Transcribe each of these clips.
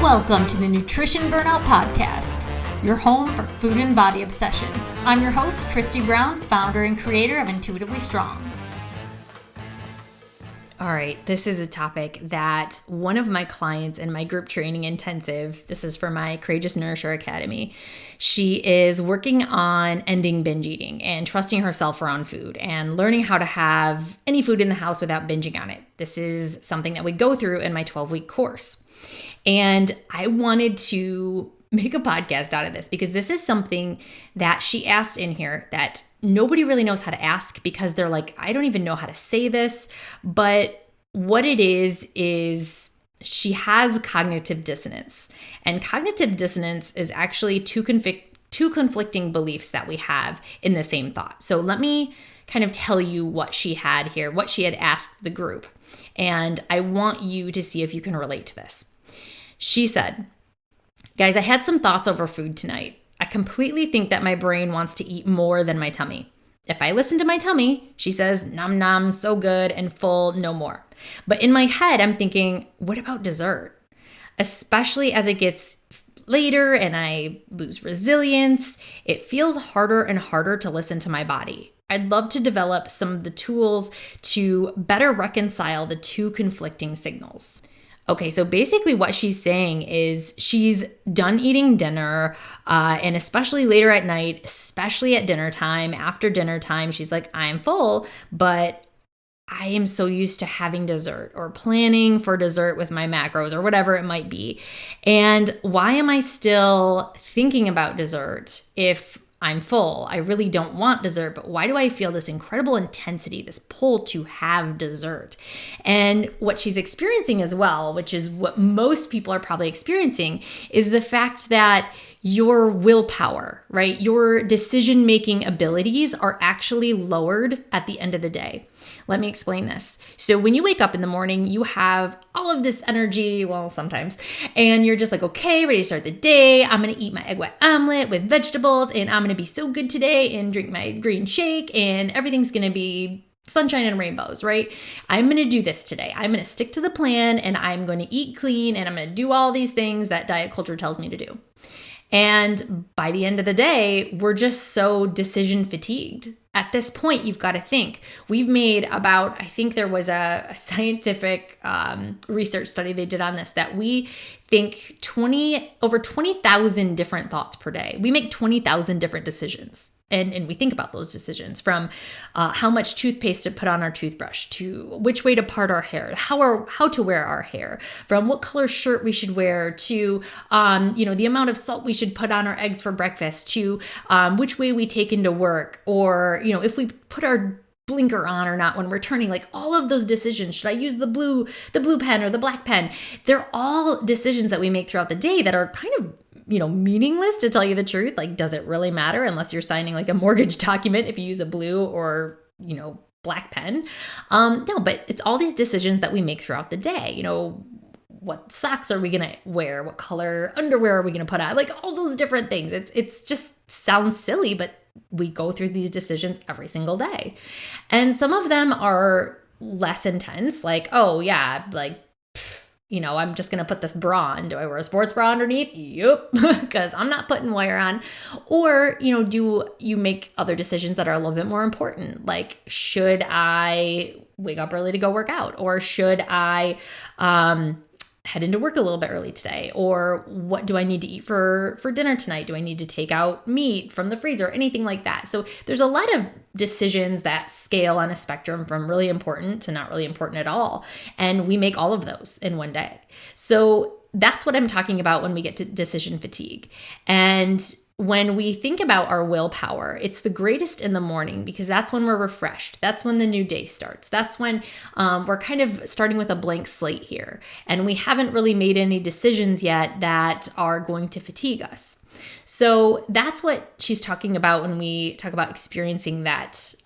Welcome to the Nutrition Burnout Podcast, your home for food and body obsession. I'm your host, Christy Brown, founder and creator of Intuitively Strong. All right, this is a topic that one of my clients in my group training intensive, this is for my Courageous Nourisher Academy, she is working on ending binge eating and trusting herself around food and learning how to have any food in the house without binging on it. This is something that we go through in my 12-week course. And I wanted to make a podcast out of this because this is something that she asked in here that nobody really knows how to ask because they're like, I don't even know how to say this. But what it is she has cognitive dissonance. And cognitive dissonance is actually two conflicting beliefs that we have in the same thought. So let me kind of tell you what she had here, what she had asked the group. And I want you to see if you can relate to this. She said, guys, I had some thoughts over food tonight. I completely think that my brain wants to eat more than my tummy. If I listen to my tummy, she says, nom nom, so good and full, no more. But in my head, I'm thinking, what about dessert? Especially as it gets later and I lose resilience, it feels harder and harder to listen to my body. I'd love to develop some of the tools to better reconcile the two conflicting signals. Okay, so basically what she's saying is she's done eating dinner, and especially later at night, especially at dinner time, after dinner time, she's like, I'm full, but I am so used to having dessert or planning for dessert with my macros or whatever it might be. And why am I still thinking about dessert if I'm full? I really don't want dessert, but why do I feel this incredible intensity, this pull to have dessert? And what she's experiencing as well, which is what most people are probably experiencing, is the fact that your willpower, right? Your decision-making abilities are actually lowered at the end of the day. Let me explain this. So when you wake up in the morning, you have all of this energy, well, sometimes, and you're just like, okay, ready to start the day. I'm going to eat my egg white omelet with vegetables, and I'm going to be so good today and drink my green shake, and everything's going to be sunshine and rainbows, right? I'm going to do this today. I'm going to stick to the plan, and I'm going to eat clean, and I'm going to do all these things that diet culture tells me to do. And by the end of the day, we're just so decision fatigued. At this point, you've got to think. We've made about, I think there was a scientific research study they did on this, that we think over 20,000 different thoughts per day. We make 20,000 different decisions. And we think about those decisions from how much toothpaste to put on our toothbrush, to which way to part our hair, how to wear our hair, from what color shirt we should wear, to the amount of salt we should put on our eggs for breakfast, to which way we take into work, or if we put our blinker on or not when we're turning. Like all of those decisions, should I use the blue pen or the black pen? They're all decisions that we make throughout the day that are kind of meaningless, to tell you the truth. Like, does it really matter unless you're signing like a mortgage document if you use a blue or, black pen? No, but it's all these decisions that we make throughout the day. What socks are we going to wear? What color underwear are we going to put on? Like all those different things. It's just sounds silly, but we go through these decisions every single day. And some of them are less intense, like, oh yeah, like, I'm just going to put this bra on. Do I wear a sports bra underneath? Yep, because I'm not putting wire on. Or, do you make other decisions that are a little bit more important? Like, should I wake up early to go work out? Or should I head into work a little bit early today? Or what do I need to eat for dinner tonight? Do I need to take out meat from the freezer? Anything like that. So there's a lot of decisions that scale on a spectrum from really important to not really important at all. And we make all of those in one day. So that's what I'm talking about when we get to decision fatigue. And when we think about our willpower, it's the greatest in the morning because that's when we're refreshed. That's when the new day starts. That's when we're kind of starting with a blank slate here. And we haven't really made any decisions yet that are going to fatigue us. So that's what she's talking about when we talk about experiencing that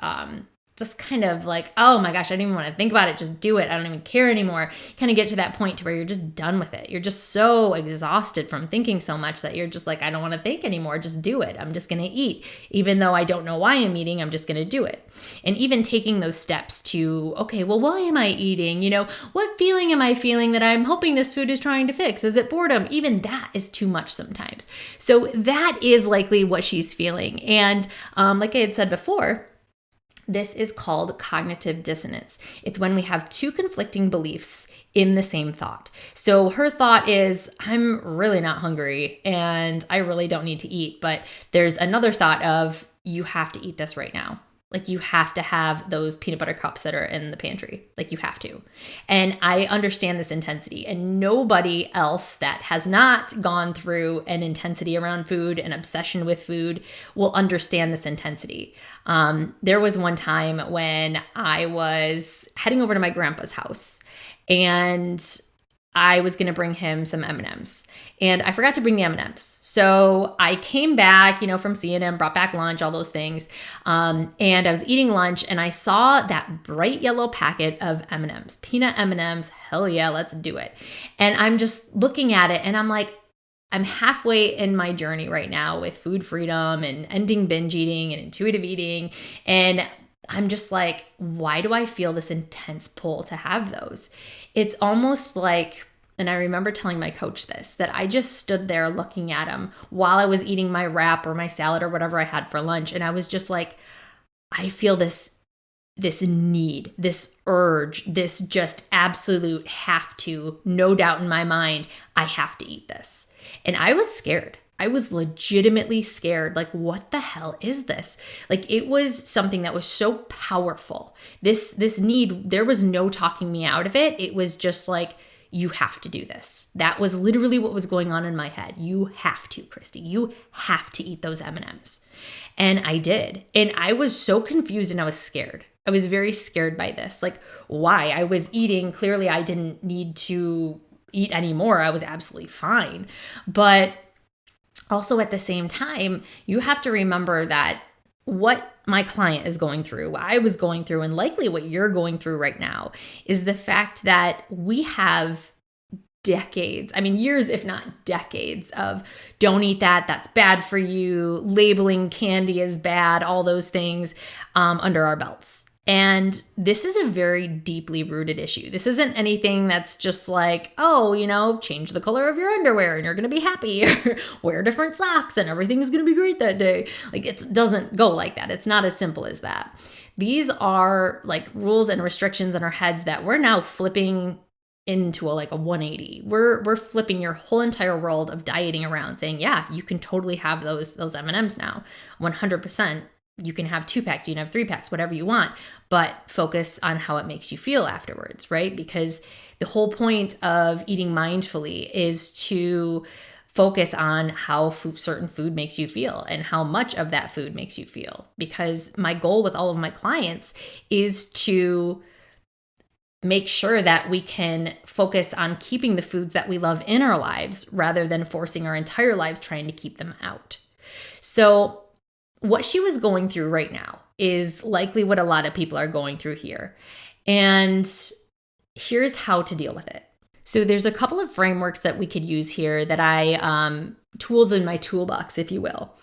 just kind of like, oh my gosh, I don't even want to think about it. Just do it. I don't even care anymore. Kind of get to that point to where you're just done with it. You're just so exhausted from thinking so much that you're just like, I don't want to think anymore. Just do it. I'm just going to eat. Even though I don't know why I'm eating, I'm just going to do it. And even taking those steps to, okay, well, why am I eating? What feeling am I feeling that I'm hoping this food is trying to fix? Is it boredom? Even that is too much sometimes. So that is likely what she's feeling. And like I had said before, this is called cognitive dissonance. It's when we have two conflicting beliefs in the same thought. So her thought is, I'm really not hungry and I really don't need to eat. But there's another thought of, you have to eat this right now. Like, you have to have those peanut butter cups that are in the pantry. Like, you have to. And I understand this intensity. And nobody else that has not gone through an intensity around food, an obsession with food, will understand this intensity. There was one time when I was heading over to my grandpa's house, and I was going to bring him some M&Ms, and I forgot to bring the M&Ms. So I came back, from seeing him, brought back lunch, all those things. And I was eating lunch and I saw that bright yellow packet of M&Ms, peanut M&Ms. Hell yeah, let's do it. And I'm just looking at it and I'm like, I'm halfway in my journey right now with food freedom and ending binge eating and intuitive eating. And I'm just like, why do I feel this intense pull to have those? It's almost like, and I remember telling my coach this, that I just stood there looking at him while I was eating my wrap or my salad or whatever I had for lunch. And I was just like, I feel this need, this urge, this just absolute have to, no doubt in my mind, I have to eat this. And I was scared. I was legitimately scared. Like, what the hell is this? Like, it was something that was so powerful. This need, there was no talking me out of it. It was just like, you have to do this. That was literally what was going on in my head. You have to, Christy. You have to eat those M&Ms. And I did. And I was so confused and I was scared. I was very scared by this. Like, why? I was eating. Clearly, I didn't need to eat anymore. I was absolutely fine. But also at the same time, you have to remember that what my client is going through, what I was going through, and likely what you're going through right now is the fact that we have decades, years, if not decades of don't eat that, that's bad for you, labeling candy as bad, all those things under our belts. And this is a very deeply rooted issue. This isn't anything that's just like, oh, change the color of your underwear and you're going to be happy, or wear different socks and everything's going to be great that day. Like, it doesn't go like that. It's not as simple as that. These are like rules and restrictions in our heads that we're now flipping into a 180. We're flipping your whole entire world of dieting around, saying, yeah, you can totally have those M&Ms now, 100%. You can have 2 packs, you can have 3 packs, whatever you want, but focus on how it makes you feel afterwards, right? Because the whole point of eating mindfully is to focus on how certain food makes you feel and how much of that food makes you feel. Because my goal with all of my clients is to make sure that we can focus on keeping the foods that we love in our lives rather than forcing our entire lives trying to keep them out. So what she was going through right now is likely what a lot of people are going through here. And here's how to deal with it. So there's a couple of frameworks that we could use here that tools in my toolbox, if you will.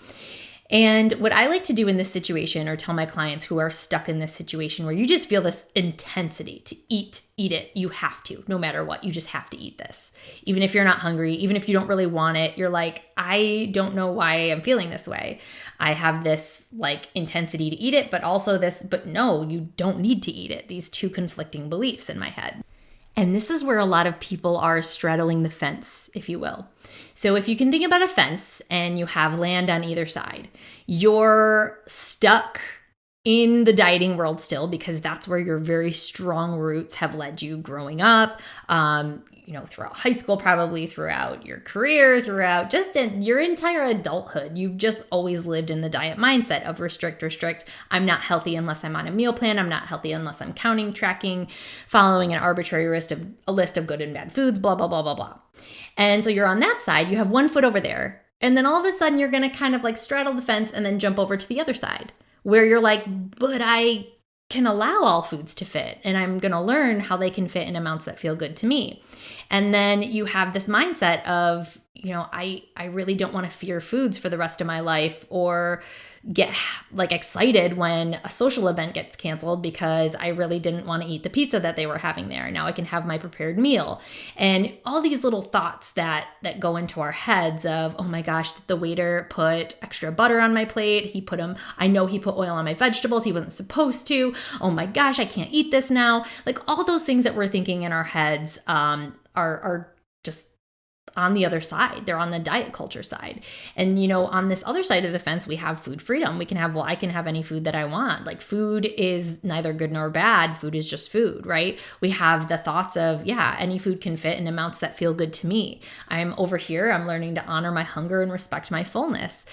And what I like to do in this situation, or tell my clients who are stuck in this situation where you just feel this intensity to eat it, you have to, no matter what, you just have to eat this. Even if you're not hungry, even if you don't really want it, you're like, I don't know why I'm feeling this way. I have this intensity to eat it, but also but no, you don't need to eat it. These two conflicting beliefs in my head. And this is where a lot of people are straddling the fence, if you will. So if you can think about a fence and you have land on either side, you're stuck in the dieting world still because that's where your very strong roots have led you growing up, throughout high school, probably throughout your career, throughout just your entire adulthood. You've just always lived in the diet mindset of restrict. I'm not healthy unless I'm on a meal plan. I'm not healthy unless I'm counting, tracking, following an arbitrary list of good and bad foods, blah, blah, blah, blah, blah. And so you're on that side, you have one foot over there. And then all of a sudden you're going to kind of straddle the fence and then jump over to the other side where you're like, but I can allow all foods to fit, and I'm going to learn how they can fit in amounts that feel good to me. And then you have this mindset of, I really don't want to fear foods for the rest of my life, or get like excited when a social event gets canceled because I really didn't want to eat the pizza that they were having there. Now I can have my prepared meal. And all these little thoughts that go into our heads of, oh my gosh, did the waiter put extra butter on my plate? I know he put oil on my vegetables. He wasn't supposed to. Oh my gosh, I can't eat this now. Like all those things that we're thinking in our heads are just on the other side. They're on the diet culture side. And, on this other side of the fence, we have food freedom. I can have any food that I want. Like food is neither good nor bad. Food is just food, right? We have the thoughts of, any food can fit in amounts that feel good to me. I'm over here. I'm learning to honor my hunger and respect my fullness.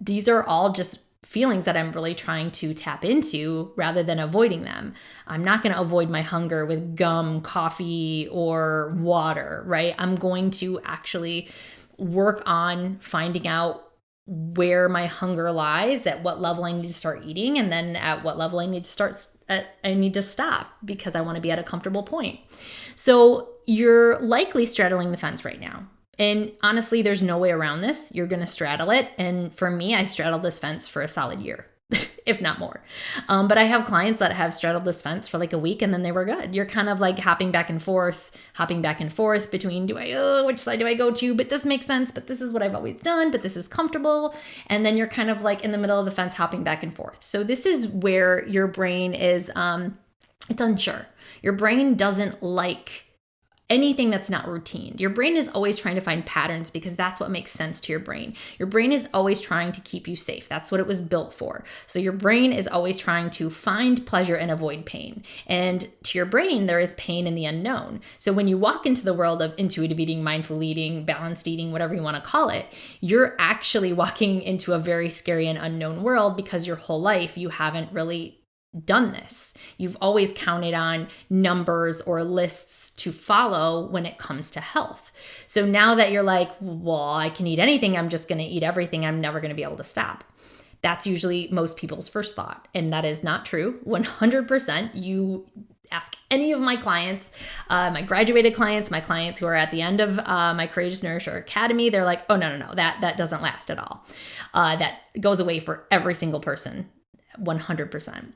These are all just feelings that I'm really trying to tap into rather than avoiding them. I'm not going to avoid my hunger with gum, coffee, or water, right? I'm going to actually work on finding out where my hunger lies, at what level I need to start eating, and then at what level I need to stop because I want to be at a comfortable point. So you're likely straddling the fence right now. And honestly, there's no way around this. You're going to straddle it. And for me, I straddled this fence for a solid year, if not more. But I have clients that have straddled this fence for like a week and then they were good. You're kind of like hopping back and forth between which side do I go to? But this makes sense. But this is what I've always done. But this is comfortable. And then you're kind of like in the middle of the fence, hopping back and forth. So this is where your brain is, it's unsure. Your brain doesn't like anything that's not routine. Your brain is always trying to find patterns because that's what makes sense to your brain. Your brain is always trying to keep you safe. That's what it was built for. So your brain is always trying to find pleasure and avoid pain. And to your brain, there is pain in the unknown. So when you walk into the world of intuitive eating, mindful eating, balanced eating, whatever you want to call it, you're actually walking into a very scary and unknown world because your whole life you haven't really done this. You've always counted on numbers or lists to follow when it comes to health. So now that you're like, well, I can eat anything, I'm just going to eat everything, I'm never going to be able to stop. That's usually most people's first thought. And that is not true. 100%. You ask any of my clients, my graduated clients, my clients who are at the end of my Courageous Nourisher Academy, they're like, oh, no, that doesn't last at all. That goes away for every single person, 100%.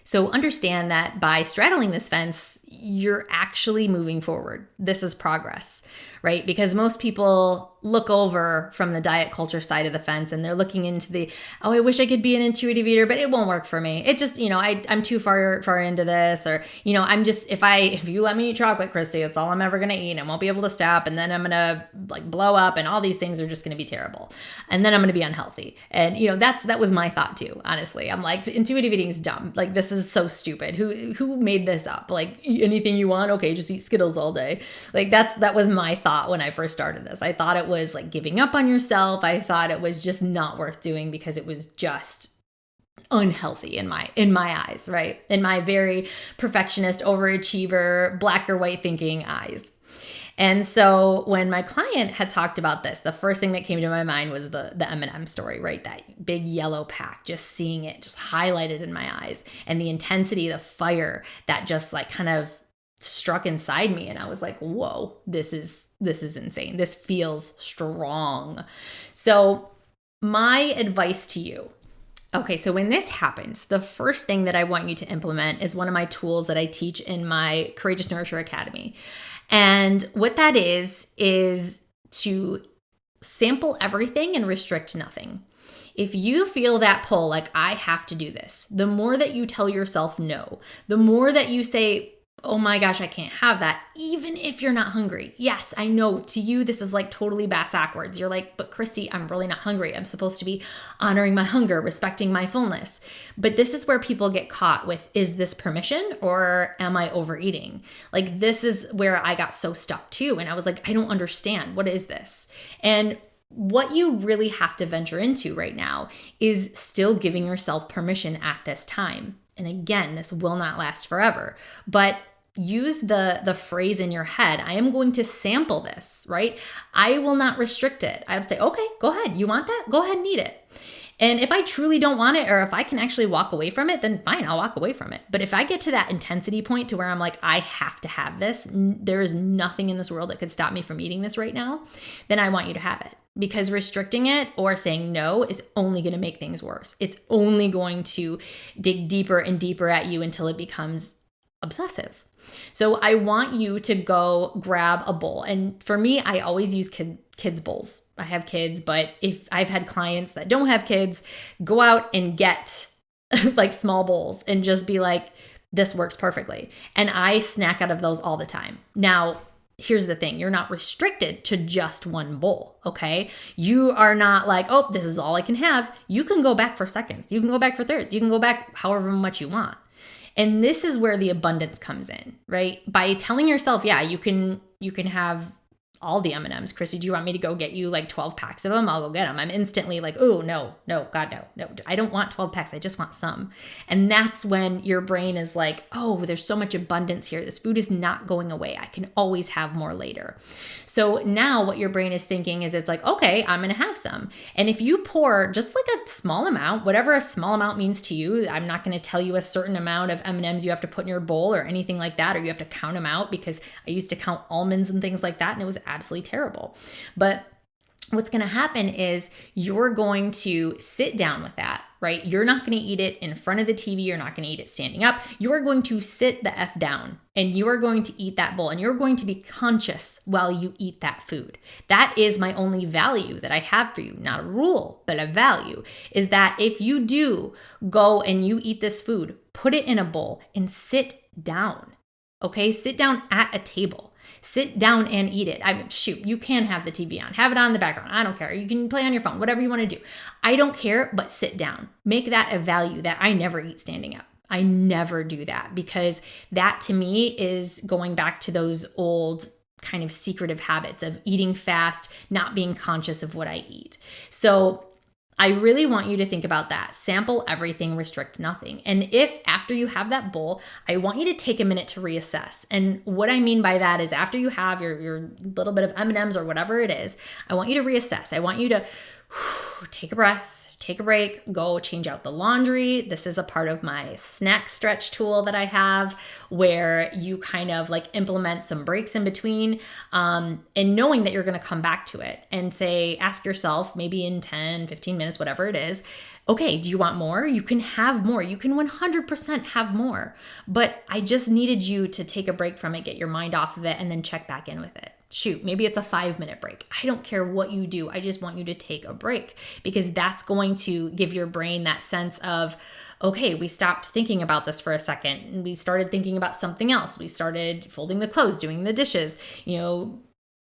So understand that by straddling this fence, you're actually moving forward. This is progress, right? Because most people look over from the diet culture side of the fence and they're looking into I wish I could be an intuitive eater, but it won't work for me. It just, I'm too far into this, or, I'm just, if you let me eat chocolate, Christy, it's all I'm ever going to eat and I won't be able to stop. And then I'm going to like blow up and all these things are just going to be terrible. And then I'm going to be unhealthy. And, that was my thought too, honestly. I'm like, intuitive eating is dumb. Like, this is so stupid. Who made this up? Like, anything you want? Okay, just eat Skittles all day. Like that was my thought when I first started this. I thought it was like giving up on yourself. I thought it was just not worth doing because it was just unhealthy in my eyes, right? In my very perfectionist, overachiever, black or white thinking eyes. And so when my client had talked about this, the first thing that came to my mind was the M&M story, right? That big yellow pack, just seeing it just highlighted in my eyes, and the intensity, the fire that just like kind of struck inside me. And I was like, whoa, this is insane. This feels strong. So my advice to you, okay, so when this happens, the first thing that I want you to implement is one of my tools that I teach in my Courageous Nourisher Academy. And what that is to sample everything and restrict nothing. If you feel that pull, like I have to do this, the more that you tell yourself no, the more that you say, oh my gosh, I can't have that, even if you're not hungry. Yes, I know to you, this is like totally backwards. You're like, but Christy, I'm really not hungry. I'm supposed to be honoring my hunger, respecting my fullness. But this is where people get caught with, is this permission or am I overeating? Like, this is where I got so stuck too. And I was like, I don't understand. What is this? And what you really have to venture into right now is still giving yourself permission at this time. And again, this will not last forever, but use the phrase in your head, I am going to sample this, right? I will not restrict it. I would say, okay, go ahead. You want that? Go ahead and eat it. And if I truly don't want it, or if I can actually walk away from it, then fine, I'll walk away from it. But if I get to that intensity point to where I'm like, I have to have this, there is nothing in this world that could stop me from eating this right now, then I want you to have it. Because restricting it or saying no is only going to make things worse. It's only going to dig deeper and deeper at you until it becomes obsessive. So I want you to go grab a bowl. And for me, I always use kids' bowls. I have kids, but if I've had clients that don't have kids, go out and get like small bowls and just be like, this works perfectly. And I snack out of those all the time. Now, here's the thing. You're not restricted to just one bowl, okay? You are not like, oh, this is all I can have. You can go back for seconds. You can go back for thirds. You can go back however much you want. And this is where the abundance comes in, right? By telling yourself, yeah, you can have all the M&Ms. Chrissy, do you want me to go get you like 12 packs of them? I'll go get them. I'm instantly like, oh, no, God, no. I don't want 12 packs. I just want some. And that's when your brain is like, oh, there's so much abundance here. This food is not going away. I can always have more later. So now what your brain is thinking is it's like, okay, I'm going to have some. And if you pour just like a small amount, whatever a small amount means to you, I'm not going to tell you a certain amount of M&Ms you have to put in your bowl or anything like that, or you have to count them out, because I used to count almonds and things like that, and it was absolutely terrible. But what's going to happen is you're going to sit down with that, right? You're not going to eat it in front of the TV. You're not going to eat it standing up. You're going to sit the F down and you are going to eat that bowl, and you're going to be conscious while you eat that food. That is my only value that I have for you. Not a rule, but a value is that if you do go and you eat this food, put it in a bowl and sit down. Okay? Sit down at a table. Sit down and eat it. You can have the TV on. Have it on in the background. I don't care. You can play on your phone, whatever you want to do. I don't care, but sit down. Make that a value that I never eat standing up. I never do that, because that to me is going back to those old kind of secretive habits of eating fast, not being conscious of what I eat. So I really want you to think about that. Sample everything, restrict nothing. And if after you have that bowl, I want you to take a minute to reassess. And what I mean by that is after you have your little bit of M&Ms or whatever it is, I want you to reassess. I want you to take a breath, take a break, go change out the laundry. This is a part of my snack stretch tool that I have, where you kind of like implement some breaks in between, and knowing that you're going to come back to it and say, ask yourself maybe in 10, 15 minutes, whatever it is, okay, do you want more? You can have more. You can 100% have more. But I just needed you to take a break from it, get your mind off of it, and then check back in with it. Shoot, maybe it's a 5-minute break. I don't care what you do. I just want you to take a break, because that's going to give your brain that sense of, okay, we stopped thinking about this for a second and we started thinking about something else. We started folding the clothes, doing the dishes,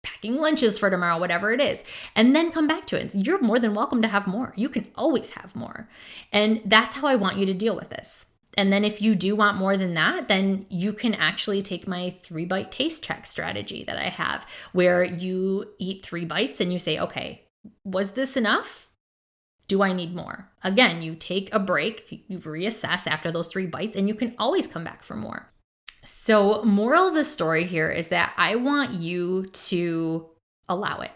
packing lunches for tomorrow, whatever it is, and then come back to it. You're more than welcome to have more. You can always have more. And that's how I want you to deal with this. And then if you do want more than that, then you can actually take my 3-bite taste check strategy that I have, where you eat 3 bites and you say, okay, was this enough? Do I need more? Again, you take a break, you reassess after those 3 bites, and you can always come back for more. So moral of the story here is that I want you to allow it.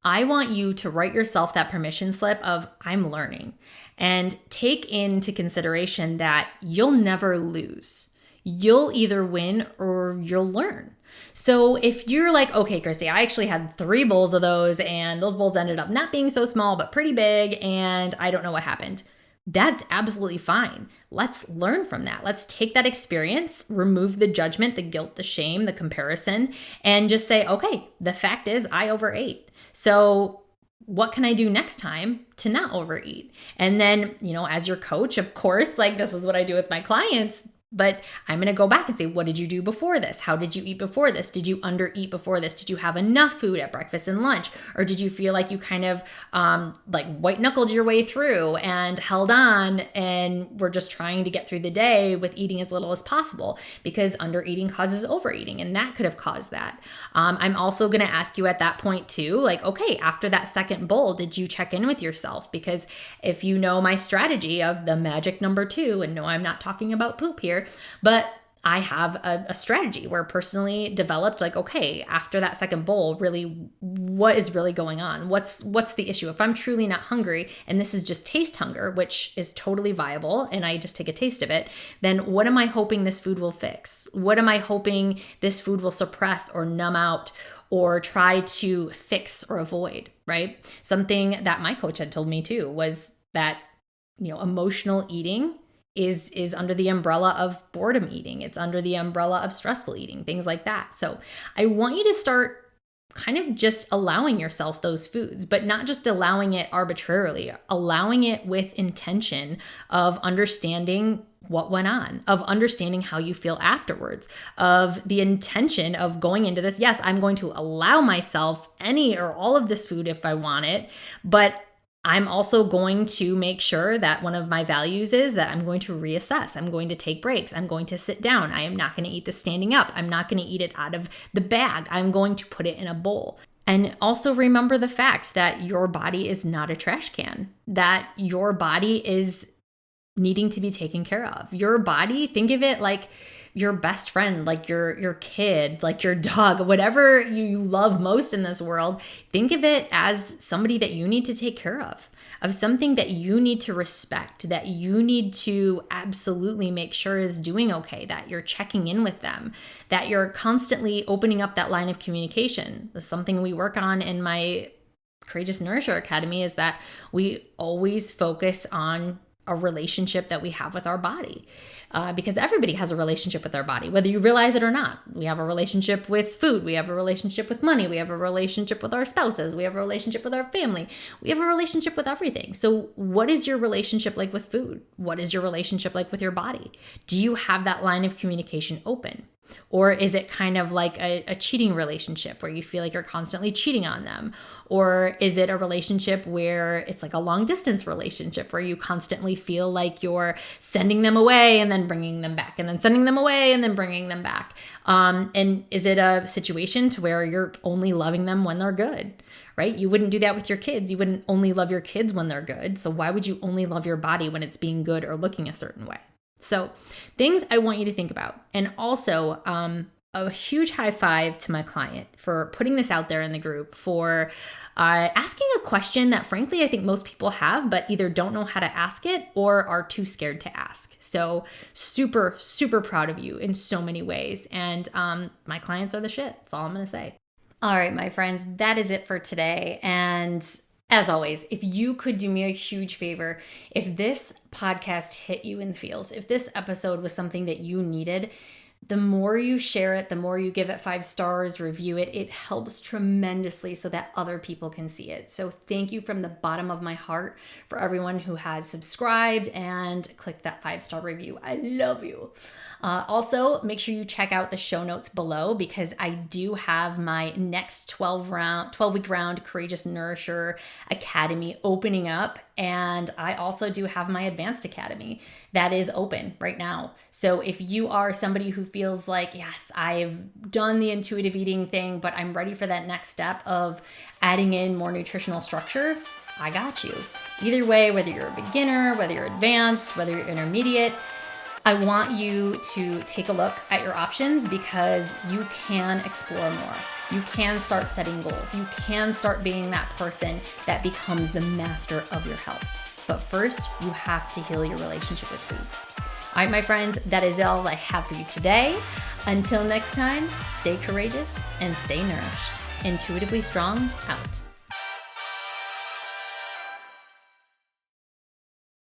I want you to write yourself that permission slip of I'm learning, and take into consideration that you'll never lose. You'll either win or you'll learn. So if you're like, okay, Christy, I actually had 3 bowls of those, and those bowls ended up not being so small, but pretty big, and I don't know what happened. That's absolutely fine. Let's learn from that. Let's take that experience, remove the judgment, the guilt, the shame, the comparison, and just say, okay, the fact is I overate. So what can I do next time to not overeat? And then, as your coach, of course, like this is what I do with my clients. But I'm going to go back and say, what did you do before this? How did you eat before this? Did you undereat before this? Did you have enough food at breakfast and lunch? Or did you feel like you kind of like white knuckled your way through and held on and were just trying to get through the day with eating as little as possible? Because undereating causes overeating, and that could have caused that. I'm also going to ask you at that point too, like, okay, after that second bowl, did you check in with yourself? Because if you know my strategy of the magic number 2, and no, I'm not talking about poop here, but I have a strategy where personally developed, like, okay, after that second bowl, really, what is really going on? What's the issue? If I'm truly not hungry and this is just taste hunger, which is totally viable, and I just take a taste of it, then what am I hoping this food will fix? What am I hoping this food will suppress or numb out or try to fix or avoid, right? Something that my coach had told me too was that, emotional eating is under the umbrella of boredom eating. It's under the umbrella of stressful eating, things like that. So I want you to start kind of just allowing yourself those foods, but not just allowing it arbitrarily, allowing it with intention of understanding what went on, of understanding how you feel afterwards, of the intention of going into this. Yes, I'm going to allow myself any or all of this food if I want it, but I'm also going to make sure that one of my values is that I'm going to reassess. I'm going to take breaks. I'm going to sit down. I am not going to eat this standing up. I'm not going to eat it out of the bag. I'm going to put it in a bowl. And also remember the fact that your body is not a trash can, that your body is needing to be taken care of. Your body, think of it like your best friend, like your kid, like your dog, whatever you love most in this world. Think of it as somebody that you need to take care of something that you need to respect, that you need to absolutely make sure is doing okay, that you're checking in with them, that you're constantly opening up that line of communication. That's something we work on in my Courageous Nourisher Academy, is that we always focus on a relationship that we have with our body, because everybody has a relationship with our body, whether you realize it or not. We have a relationship with food. We have a relationship with money. We have a relationship with our spouses. We have a relationship with our family. We have a relationship with everything. So what is your relationship like with food? What is your relationship like with your body? Do you have that line of communication open? Or is it kind of like a cheating relationship where you feel like you're constantly cheating on them? Or is it a relationship where it's like a long distance relationship where you constantly feel like you're sending them away and then bringing them back, and then sending them away and then bringing them back? And is it a situation to where you're only loving them when they're good? Right? You wouldn't do that with your kids. You wouldn't only love your kids when they're good. So why would you only love your body when it's being good or looking a certain way? So things I want you to think about. And also a huge high five to my client for putting this out there in the group, for asking a question that frankly I think most people have, but either don't know how to ask it or are too scared to ask. So super, super proud of you in so many ways. And my clients are the shit. That's all I'm going to say. All right, my friends, that is it for today. And as always, if you could do me a huge favor, if this podcast hit you in the feels, if this episode was something that you needed, the more you share it, the more you give it 5 stars, review it, it helps tremendously so that other people can see it. So thank you from the bottom of my heart for everyone who has subscribed and clicked that 5-star review. I love you. Also, make sure you check out the show notes below, because I do have my next 12-week round Courageous Nourisher Academy opening up. And I also do have my Advanced Academy that is open right now. So if you are somebody who feels like, yes, I've done the intuitive eating thing, but I'm ready for that next step of adding in more nutritional structure, I got you. Either way, whether you're a beginner, whether you're advanced, whether you're intermediate, I want you to take a look at your options, because you can explore more. You can start setting goals. You can start being that person that becomes the master of your health. But first, you have to heal your relationship with food. All right, my friends, that is all I have for you today. Until next time, stay courageous and stay nourished. Intuitively Strong, out.